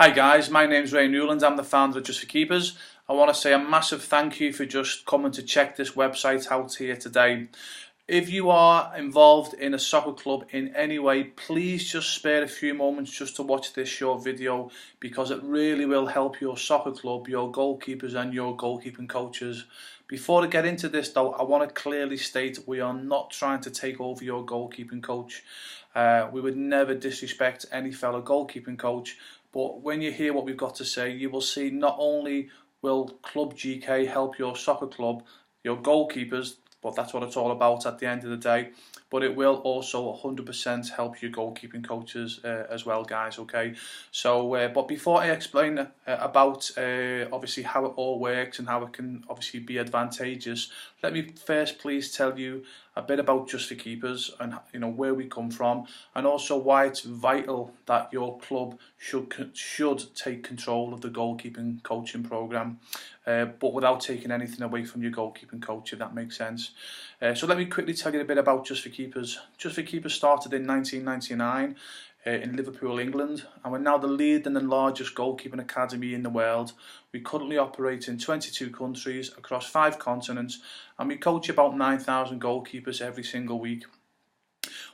Hi guys, my name's Ray Newland. I'm the founder of Just for Keepers. I want to say a massive thank you for just coming to check this website out here today. If you are involved in a soccer club in any way, please just spare a few moments just to watch this short video, because it really will help your soccer club, your goalkeepers and your goalkeeping coaches. Before I get into this though, I want to clearly state we are not trying to take over your goalkeeping coach. We would never disrespect any fellow goalkeeping coach, but when you hear what we've got to say, you will see not only will Club GK help your soccer club, your goalkeepers, but that's what it's all about at the end of the day, but it will also 100% help your goalkeeping coaches as well, guys, okay? So, but before I explain about obviously how it all works and how it can obviously be advantageous, let me first please tell you a bit about Just for Keepers and where we come from, and also why it's vital that your club should take control of the goalkeeping coaching program, but without taking anything away from your goalkeeping coach, if that makes sense. So let me quickly tell you a bit about Just for Keepers. Just for Keepers started in 1999 in Liverpool, England, and we're now the leading and largest goalkeeping academy in the world. We currently operate in 22 countries across 5 continents, and we coach about 9,000 goalkeepers every single week.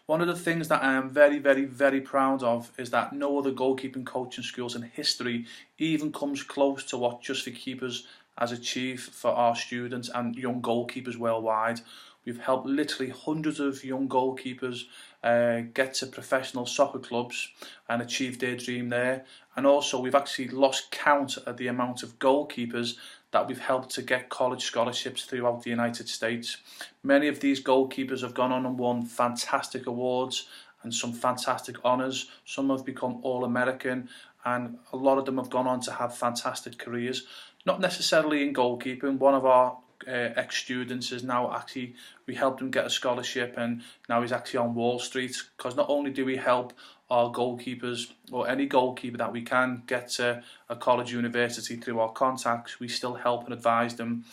One of the things that I am very, very, very proud of is that no other goalkeeping coaching schools in history even comes close to what Just for Keepers has achieved for our students and young goalkeepers worldwide. We've helped literally hundreds of young goalkeepers get to professional soccer clubs and achieve their dream there. And also we've actually lost count of the amount of goalkeepers that we've helped to get college scholarships throughout the United States. Many of these goalkeepers have gone on and won fantastic awards and some fantastic honours. Some have become All-American, and a lot of them have gone on to have fantastic careers. Not necessarily in goalkeeping. One of our ex-students is now actually, we helped him get a scholarship, and now he's actually on Wall Street, because not only do we help our goalkeepers, or any goalkeeper that we can get to a college university through our contacts, we still help and advise them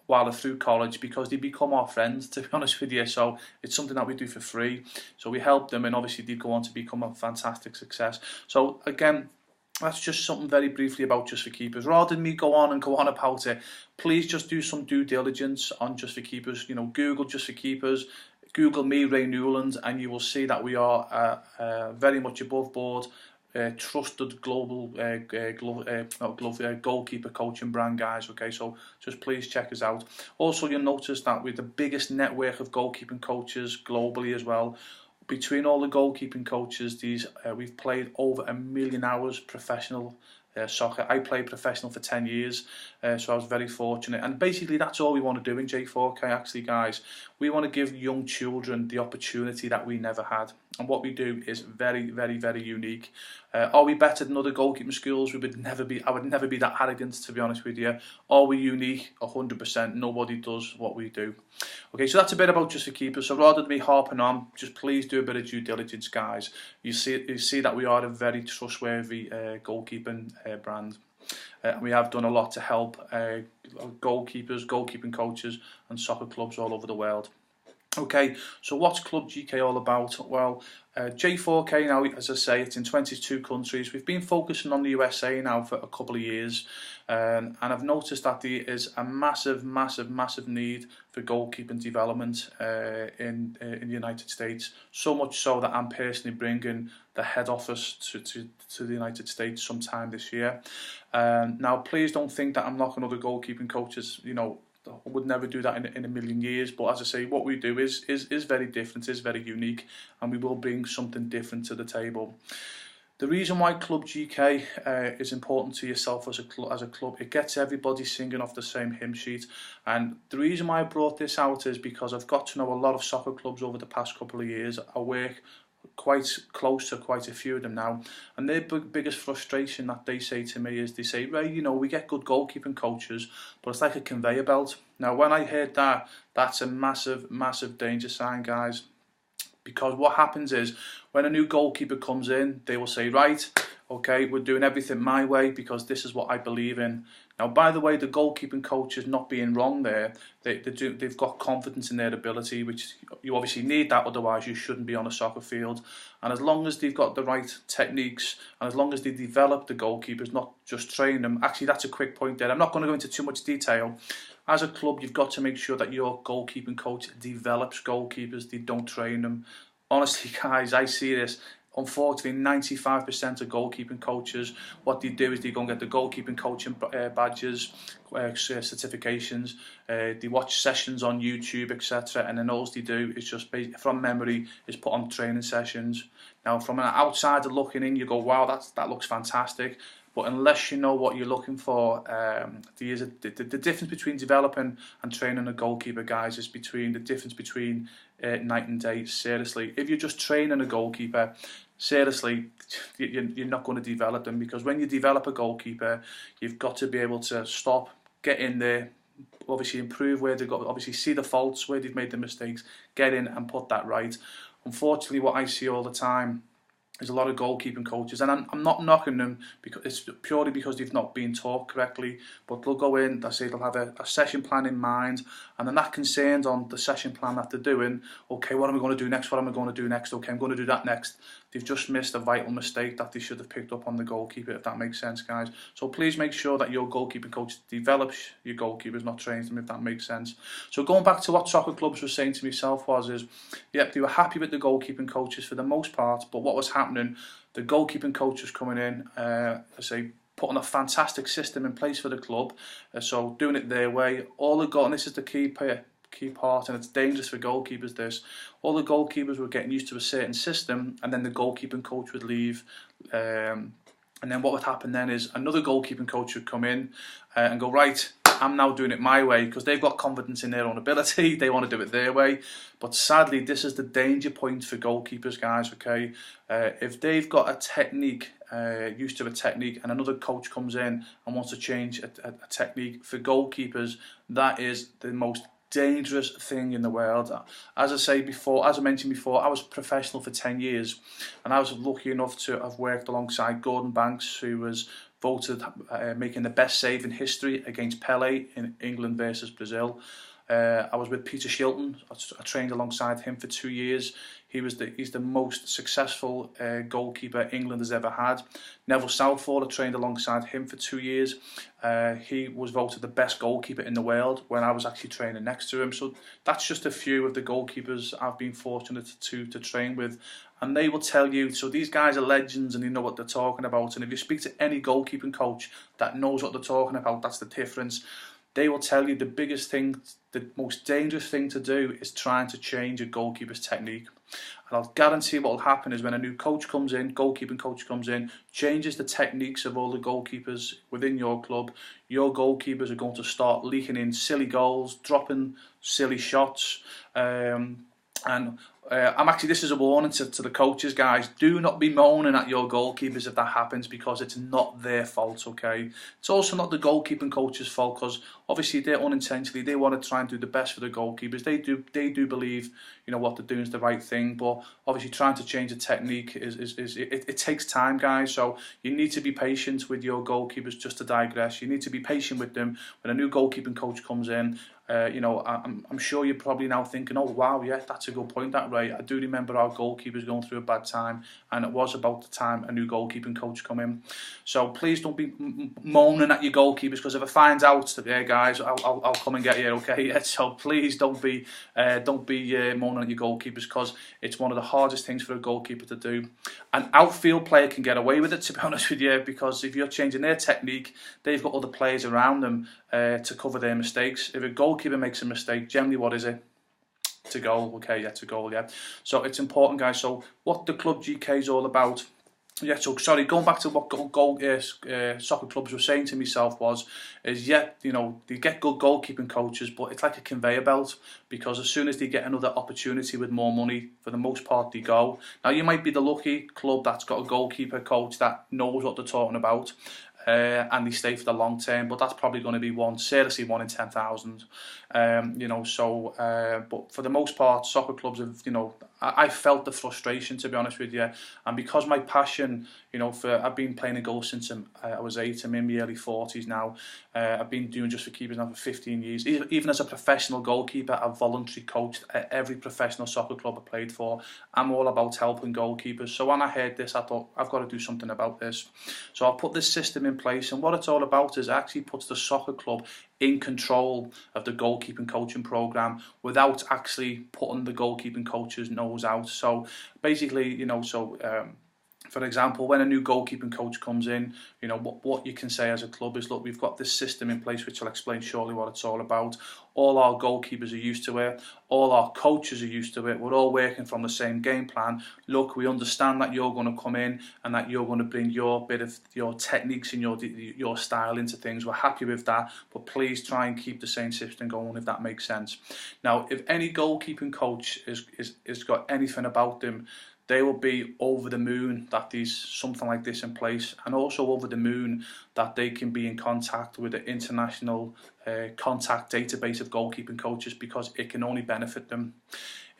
while they're through college, because they become our friends, to be honest with you. So it's something that we do for free. So we help them, and obviously they go on to become a fantastic success. So again, that's just something very briefly about Just for Keepers. Rather than me go on about it, please just do some due diligence on Just for Keepers. Google Just for Keepers, Google me, Ray Newland, and you will see that we are very much above board, trusted global goalkeeper coaching brand, guys. Okay, so just please check us out. Also, you'll notice that we're the biggest network of goalkeeping coaches globally as well. Between all the goalkeeping coaches, we've played over 1 million hours professional soccer. I played professional for 10 years, so I was very fortunate. And basically that's all we want to do in J4K, actually, guys. We want to give young children the opportunity that we never had. And what we do is very, very, very unique. Are we better than other goalkeeping schools? I would never be that arrogant, to be honest with you. Are we unique? 100%. Nobody does what we do. Okay, so that's a bit about Just for Keepers. So rather than me harping on, just please do a bit of due diligence, guys. You see that we are a very trustworthy goalkeeping brand. We have done a lot to help goalkeepers, goalkeeping coaches and soccer clubs all over the world. Okay, so what's Club GK all about? Well, J4K now, as I say, it's in 22 countries. We've been focusing on the USA now for a couple of years, and I've noticed that there is a massive, massive, massive need for goalkeeping development in the United States. So much so that I'm personally bringing the head office to the United States sometime this year. Now, please don't think that I'm knocking other goalkeeping coaches. I would never do that in a million years, but as I say, what we do is very different, is very unique, and we will bring something different to the table. The reason why Club GK is important to yourself as a club, it gets everybody singing off the same hymn sheet. And the reason why I brought this out is because I've got to know a lot of soccer clubs over the past couple of years. I work quite close to quite a few of them now, and their biggest frustration that they say to me is, they say, Ray, we get good goalkeeping coaches, but it's like a conveyor belt. Now, when I heard that, that's a massive, massive danger sign, guys, because what happens is when a new goalkeeper comes in, they will say, right, Okay, we're doing everything my way because this is what I believe in. Now, by the way, the goalkeeping coach is not being wrong there. They've got confidence in their ability, which you obviously need that, otherwise you shouldn't be on a soccer field. And as long as they've got the right techniques, and as long as they develop the goalkeepers, not just train them. Actually, that's a quick point there. I'm not going to go into too much detail. As a club, you've got to make sure that your goalkeeping coach develops goalkeepers. They don't train them. Honestly, guys, I see this. Unfortunately, 95% of goalkeeping coaches, what they do is they go and get the goalkeeping coaching badges, certifications. They watch sessions on YouTube, etc. And then all they do is just, from memory, is put on training sessions. Now, from an outsider looking in, you go, wow, that looks fantastic. But unless you know what you're looking for, the difference between developing and training a goalkeeper, guys, is the difference between night and day. Seriously, if you're just training a goalkeeper, seriously, you're not going to develop them, because when you develop a goalkeeper, you've got to be able to stop, get in there, obviously improve where they've got, obviously see the faults, where they've made the mistakes, get in and put that right. Unfortunately, what I see all the time is a lot of goalkeeping coaches, and I'm not knocking them, because it's purely because they've not been taught correctly, but they'll go in, they'll have a session plan in mind, and they're not concerned on the session plan that they're doing. Okay, what am I going to do next? What am I going to do next? Okay, I'm going to do that next. They've just missed a vital mistake that they should have picked up on the goalkeeper, if that makes sense, guys. So please make sure that your goalkeeping coach develops your goalkeepers, not trains them, if that makes sense. So going back to what soccer clubs were saying to myself yep, they were happy with the goalkeeping coaches for the most part, but what was happening, the goalkeeping coach was coming in, putting a fantastic system in place for the club, so doing it their way. And this is the key part, and it's dangerous for goalkeepers, this. All the goalkeepers were getting used to a certain system, and then the goalkeeping coach would leave, and then what would happen then is another goalkeeping coach would come in and go, right, I'm now doing it my way, because they've got confidence in their own ability, they want to do it their way. But sadly, this is the danger point for goalkeepers, guys, okay? If they've got a technique, used to a technique, and another coach comes in and wants to change a technique, for goalkeepers, that is the most dangerous thing in the world. As I mentioned before, I was professional for 10 years, and I was lucky enough to have worked alongside Gordon Banks, who was voted making the best save in history against Pele in England versus Brazil. I was with Peter Shilton. I trained alongside him for 2 years. He's the most successful goalkeeper England has ever had. Neville Southall, I trained alongside him for 2 years. He was voted the best goalkeeper in the world when I was actually training next to him. So that's just a few of the goalkeepers I've been fortunate to train with. And they will tell you, so these guys are legends and they know what they're talking about. And if you speak to any goalkeeping coach that knows what they're talking about, that's the difference. They will tell you the biggest thing, the most dangerous thing to do is trying to change a goalkeeper's technique. And I'll guarantee what will happen is when a new coach comes in, goalkeeping coach comes in, changes the techniques of all the goalkeepers within your club, your goalkeepers are going to start leaking in silly goals, dropping silly shots, this is a warning to the coaches, guys. Do not be moaning at your goalkeepers if that happens, because it's not their fault, okay? It's also not the goalkeeping coach's fault, because obviously they're unintentionally, they want to try and do the best for the goalkeepers. They do believe, you know, what they're doing is the right thing, but obviously trying to change the technique it takes time, guys. So you need to be patient with your goalkeepers. Just to digress, you need to be patient with them when a new goalkeeping coach comes in. I'm sure you're probably now thinking, oh wow, yeah, that's a good point, that right. I do remember our goalkeepers going through a bad time, and it was about the time a new goalkeeping coach come in. So please don't be moaning at your goalkeepers, because if I find out that, yeah, guys, I'll come and get you, okay? Yeah, so please don't be moaning at your goalkeepers, because it's one of the hardest things for a goalkeeper to do. An outfield player can get away with it, to be honest with you, because if you're changing their technique, they've got other players around them to cover their mistakes. If a goalkeeper makes a mistake, generally what is it? To goal, okay, yeah, to goal, yeah. So it's important, guys. So what the Club GK is all about, yeah, so sorry, going back to what soccer clubs were saying to myself is you know, they get good goalkeeping coaches, but it's like a conveyor belt, because as soon as they get another opportunity with more money, for the most part they go. Now you might be the lucky club that's got a goalkeeper coach that knows what they're talking about, and they stay for the long term, but that's probably going to be seriously one in 10,000. But for the most part, soccer clubs have, I felt the frustration, to be honest with you, and because my passion, I've been playing a goal since I was 8. I'm in my early 40s now. I've been doing Just for Keepers now for 15 years. Even as a professional goalkeeper, I've voluntarily coached at every professional soccer club I played for. I'm all about helping goalkeepers. So when I heard this, I thought, I've got to do something about this. So I put this system in place, and what it's all about is it actually puts the soccer club in control of the goalkeeping coaching program without actually putting the goalkeeping coach's nose out. So basically, for example, when a new goalkeeping coach comes in, what you can say as a club is, look, we've got this system in place, which I'll explain shortly what it's all about. All our goalkeepers are used to it. All our coaches are used to it. We're all working from the same game plan. Look, we understand that you're going to come in and that you're going to bring your bit of your techniques and your style into things. We're happy with that, but please try and keep the same system going, if that makes sense. Now, if any goalkeeping coach is got anything about them, they will be over the moon that there's something like this in place, and also over the moon that they can be in contact with the international contact database of goalkeeping coaches, because it can only benefit them.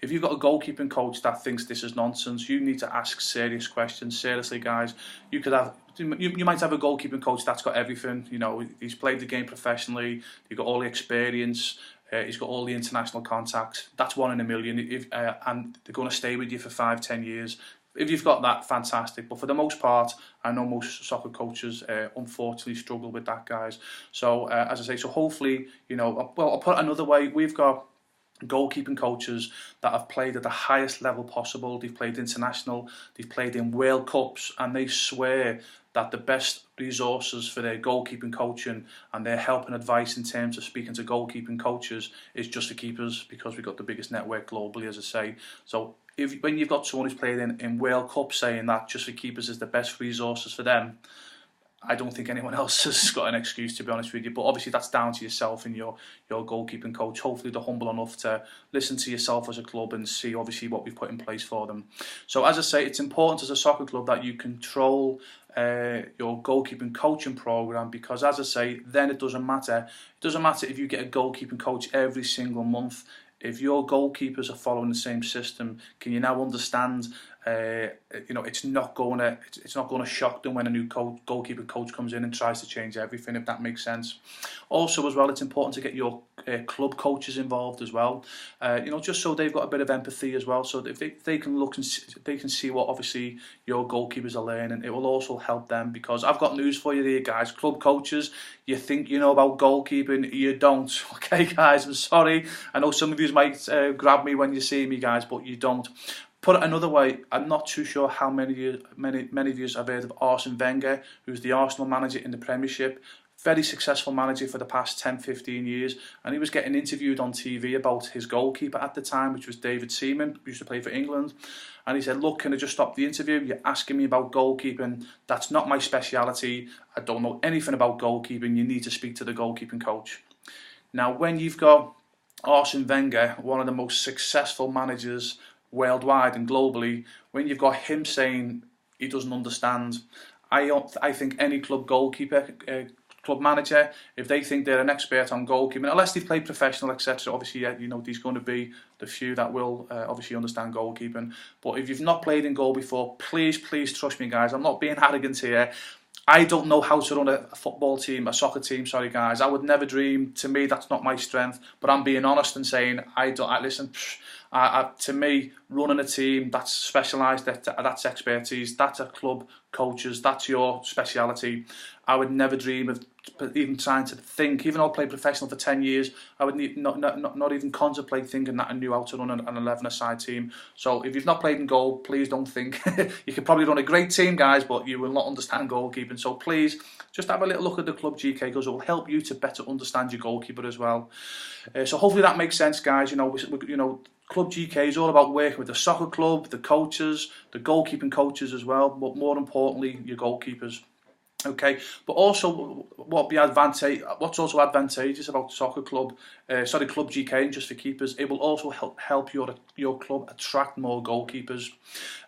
If you've got a goalkeeping coach that thinks this is nonsense, you need to ask serious questions. Seriously, guys, you might have a goalkeeping coach that's got everything. He's played the game professionally. He's got all the experience. He's got all the international contacts. That's 1 in a million, and they're going to stay with you for 5-10 years. If you've got that, fantastic. But for the most part, I know most soccer coaches unfortunately struggle with that, guys. So as I say, hopefully, I'll put it another way. We've got goalkeeping coaches that have played at the highest level possible. They've played international, they've played in World Cups, and they swear that the best resources for their goalkeeping coaching and their help and advice in terms of speaking to goalkeeping coaches is Just for Keepers, because we've got the biggest network globally, as I say. So when you've got someone who's played in World Cup saying that Just for Keepers is the best resources for them, I don't think anyone else has got an excuse, to be honest with you. But obviously that's down to yourself and your goalkeeping coach. Hopefully they're humble enough to listen to yourself as a club and see obviously what we've put in place for them. So as I say, it's important as a soccer club that you control your goalkeeping coaching program, because as I say, then it doesn't matter. It doesn't matter if you get a goalkeeping coach every single month. If your goalkeepers are following the same system, can you now understand? It's not going to shock them when a new goalkeeper coach comes in and tries to change everything, if that makes sense. Also, as well, it's important to get your club coaches involved as well. Just so they've got a bit of empathy as well, so if they can look and they can see what obviously your goalkeepers are learning. It will also help them, because I've got news for you there, guys. Club coaches, you think you know about goalkeeping, you don't. Okay, guys, I'm sorry. I know some of you might grab me when you see me, guys, but you don't. Put it another way, I'm not too sure how many of you have heard of Arsene Wenger, who's the Arsenal manager in the Premiership. Very successful manager for the past 10-15 years, and he was getting interviewed on TV about his goalkeeper at the time, which was David Seaman, who used to play for England. And he said, look, can I just stop the interview? You're asking me about goalkeeping. That's not my speciality. I don't know anything about goalkeeping. You need to speak to the goalkeeping coach. Now, when you've got Arsene Wenger, one of the most successful managers worldwide and globally, when you've got him saying he doesn't understand, I think any club goalkeeper, club manager, if they think they're an expert on goalkeeping, unless they've played professional, etc., obviously, there's going to be the few that will obviously understand goalkeeping. But if you've not played in goal before, please trust me, guys. I'm not being arrogant here. I don't know how to run a football team, a soccer team, sorry guys. I would never dream. To me, that's not my strength. But I'm being honest and saying, to me, running a team that's specialised, that's expertise, that's a club coaches, that's your speciality. I would never dream of even trying to think, even though I played professional for 10 years, I would not even contemplate thinking that I knew how to run an 11-a-side team. So if you've not played in goal, please don't think. You can probably run a great team, guys, but you will not understand goalkeeping. So please, just have a little look at the Club GK, because it will help you to better understand your goalkeeper as well. So hopefully that makes sense, guys. Club GK is all about working with the soccer club, the coaches, the goalkeeping coaches as well, but more importantly, your goalkeepers. Okay, but also what's also advantageous about Soccer Club, Club GK, and Just for Keepers, it will also help your club attract more goalkeepers.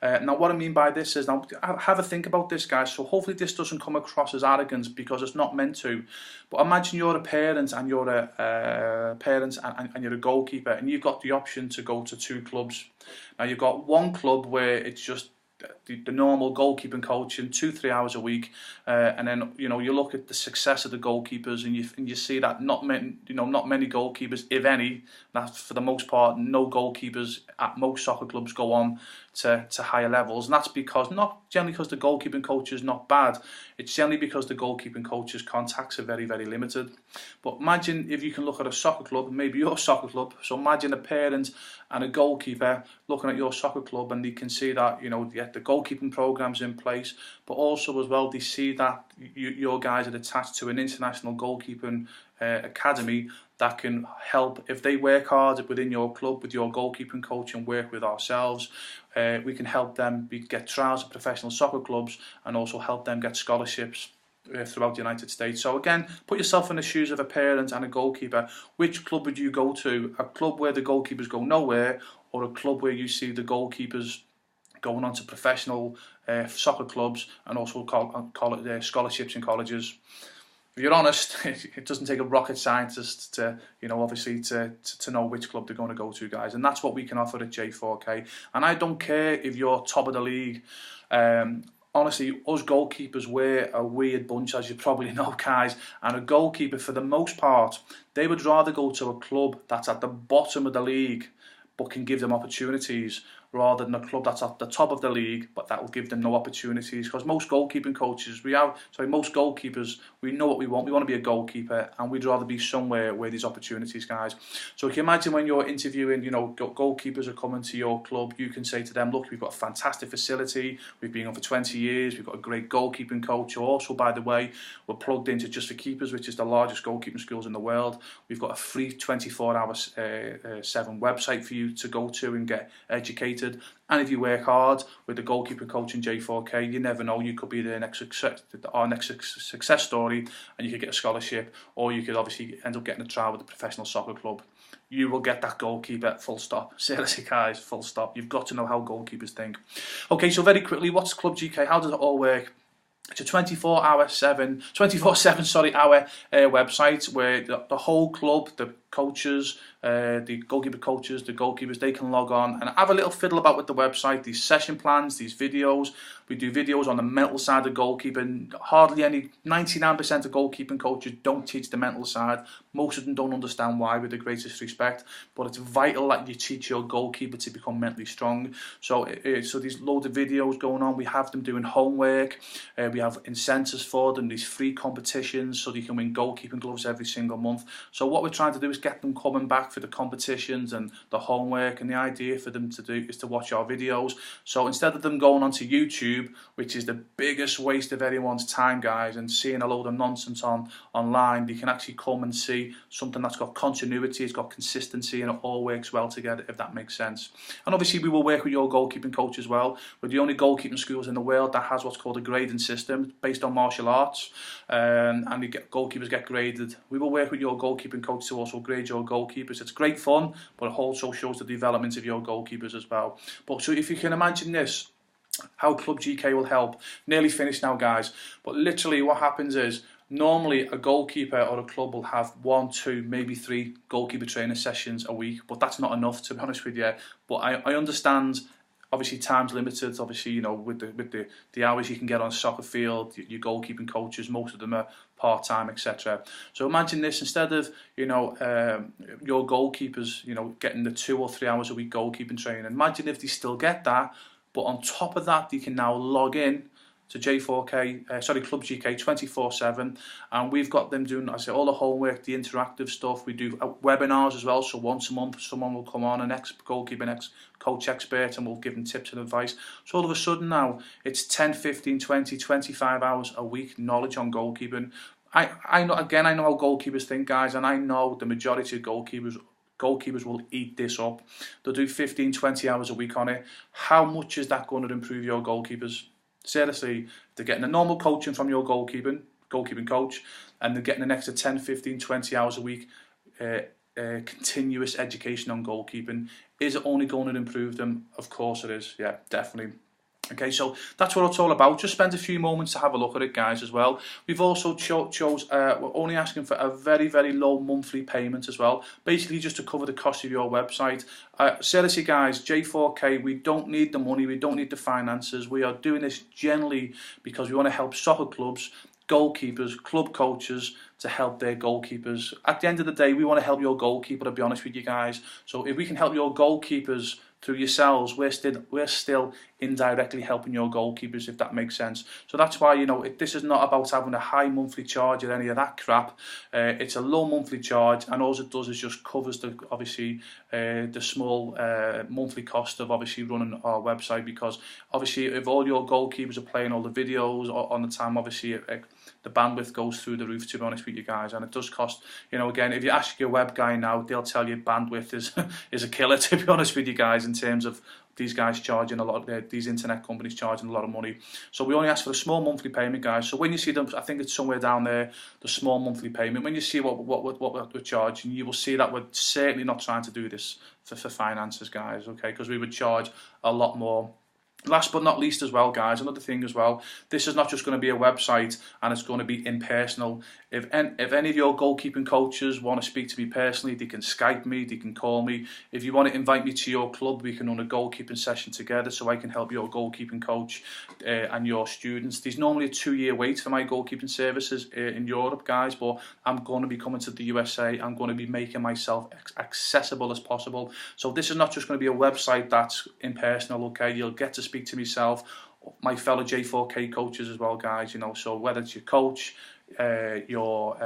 Now, what I mean by this is, now have a think about this, guys. So hopefully this doesn't come across as arrogance, because it's not meant to. But imagine you're a parent and you're and you're a goalkeeper, and you've got the option to go to two clubs. Now you've got one club where it's just the normal goalkeeping coaching, 2-3 hours a week, and then you look at the success of the goalkeepers, and you see that not many goalkeepers, if any, that for the most part no goalkeepers at most soccer clubs go on to higher levels, and that's because not generally because the goalkeeping coach is not bad, it's generally because the goalkeeping coach's contacts are very, very limited. But imagine if you can look at a soccer club, maybe your soccer club, so imagine a parent and a goalkeeper looking at your soccer club, and they can see that the goalkeeping program's in place, but also as well they see that your guys are attached to an international goalkeeping academy that can help. If they work hard within your club with your goalkeeping coach and work with ourselves, we can help them get trials at professional soccer clubs, and also help them get scholarships throughout the United States. So again, put yourself in the shoes of a parent and a goalkeeper. Which club would you go to? A club where the goalkeepers go nowhere, or a club where you see the goalkeepers going on to professional soccer clubs and also scholarships in colleges? If you're honest, it doesn't take a rocket scientist to, obviously to know which club they're going to go to, guys. And that's what we can offer at J4K. And I don't care if you're top of the league. Honestly, us goalkeepers, we're a weird bunch, as you probably know, guys. And a goalkeeper, for the most part, they would rather go to a club that's at the bottom of the league but can give them opportunities, rather than a club that's at the top of the league but that will give them no opportunities. Because most goalkeeping coaches, most goalkeepers, we know what we want. We want to be a goalkeeper, and we'd rather be somewhere where there's opportunities, guys. So you can imagine when you're interviewing, goalkeepers are coming to your club, you can say to them, look, we've got a fantastic facility, we've been on for 20 years, we've got a great goalkeeping coach, who also, by the way, we're plugged into Just for Keepers, which is the largest goalkeeping schools in the world. We've got a free 24/7 website for you to go to and get educated. And if you work hard with the goalkeeping coach in J4K, you never know, you could be our next success story, and you could get a scholarship, or you could obviously end up getting a trial with a professional soccer club. You will get that goalkeeper, full stop. Seriously, guys, full stop. You've got to know how goalkeepers think. Okay, so very quickly, what's Club GK? How does it all work? It's a 24/7 hour website where the whole club, the coaches, the goalkeeper coaches, the goalkeepers, they can log on and have a little fiddle about with the website, these session plans, these videos. We do videos on the mental side of goalkeeping. Hardly any, 99% of goalkeeping coaches don't teach the mental side. Most of them don't understand why, with the greatest respect. But it's vital that you teach your goalkeeper to become mentally strong. So there's loads of videos going on. We have them doing homework. We have incentives for them, these free competitions, so they can win goalkeeping gloves every single month. So what we're trying to do is get them coming back for the competitions and the homework, and the idea for them to do is to watch our videos. So instead of them going onto YouTube, which is the biggest waste of everyone's time, guys, and seeing a load of nonsense online, they can actually come and see something that's got continuity, it's got consistency, and it all works well together, if that makes sense. And obviously we will work with your goalkeeping coach as well. We're the only goalkeeping schools in the world that has what's called a grading system based on martial arts, and goalkeepers get graded. We will work with your goalkeeping coach to also grade your goalkeepers. It's great fun, but it also shows the development of your goalkeepers as well. But so if you can imagine this, how Club GK will help. Nearly finished now, guys. But literally what happens is, normally a goalkeeper or a club will have 1, 2, maybe 3 goalkeeper training sessions a week, but that's not enough, to be honest with you. But I understand, obviously time's limited, obviously, with the hours you can get on a soccer field, your goalkeeping coaches, most of them are part-time, etc. So imagine this, instead of your goalkeepers getting the 2 or 3 hours a week goalkeeping training, imagine if they still get that, but on top of that they can now log in to Club GK 24/7, and we've got them doing, all the homework, the interactive stuff. We do webinars as well, so once a month someone will come on, an ex-goalkeeper, an ex-coach expert, and we'll give them tips and advice. So all of a sudden now it's 10, 15, 20, 25 hours a week knowledge on goalkeeping. I know how goalkeepers think, guys, and I know the majority of goalkeepers will eat this up. They'll do 15, 20 hours a week on it. How much is that going to improve your goalkeepers? Seriously, they're getting a normal coaching from your goalkeeping coach, and they're getting an extra 10, 15, 20 hours a week continuous education on goalkeeping. Is it only going to improve them? Of course it is. Yeah, definitely. Okay, so that's what it's all about. Just spend a few moments to have a look at it, guys, as well. We've also we're only asking for a very, very low monthly payment as well, basically just to cover the cost of your website. Seriously, guys, J4K, we don't need the money, we don't need the finances. We are doing this generally because we want to help soccer clubs, goalkeepers, club coaches to help their goalkeepers. At the end of the day, we want to help your goalkeeper, to be honest with you guys. So if we can help your goalkeepers through yourselves, we're still indirectly helping your goalkeepers, if that makes sense. So that's why, you know, this is not about having a high monthly charge or any of that crap. It's a low monthly charge, and all it does is just covers the small monthly cost of obviously running our website, because obviously if all your goalkeepers are playing all the videos on the time, obviously the bandwidth goes through the roof, to be honest with you guys, and it does cost, you know, again, if you ask your web guy now, they'll tell you bandwidth is a killer, to be honest with you guys, in terms of these guys charging a lot, these internet companies charging a lot of money. So we only ask for a small monthly payment, guys. So when you see them, I think it's somewhere down there, the small monthly payment, when you see what we're charging, you will see that we're certainly not trying to do this for finances, guys, okay, because we would charge a lot more. Last but not least as well, guys, another thing as well, this is not just going to be a website and it's going to be impersonal. If any of your goalkeeping coaches want to speak to me personally, they can Skype me, they can call me. If you want to invite me to your club, we can run a goalkeeping session together so I can help your goalkeeping coach and your students. There's normally a 2-year wait for my goalkeeping services in Europe, guys, but I'm going to be coming to the USA. I'm going to be making myself accessible as possible. So this is not just going to be a website that's impersonal, okay? You'll get to speak to myself, my fellow J4K coaches as well, guys, you know, so whether it's your coach, your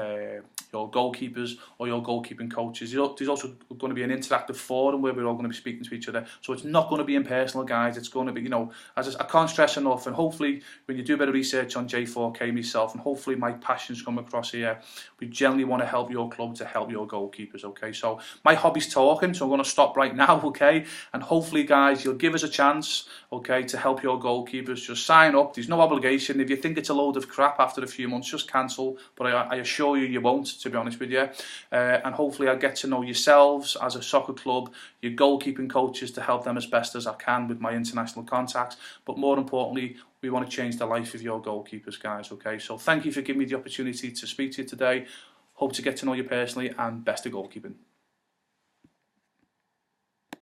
goalkeepers or your goalkeeping coaches, there's also going to be an interactive forum where we're all going to be speaking to each other. So it's not going to be impersonal, guys. It's going to be, you know, I can't stress enough, and hopefully when you do a bit of research on J4K myself, and hopefully my passions come across here, we generally want to help your club to help your goalkeepers, okay? So my hobby's talking, so I'm going to stop right now, okay? And hopefully, guys, you'll give us a chance, okay, to help your goalkeepers. Just sign up. There's no obligation. If you think it's a load of crap after a few months, just cancel. But I assure you won't, to be honest with you. And hopefully I'll get to know yourselves as a soccer club, your goalkeeping coaches, to help them as best as I can with my international contacts. But more importantly, we want to change the life of your goalkeepers, guys, okay? So thank you for giving me the opportunity to speak to you today. Hope to get to know you personally, and best of goalkeeping.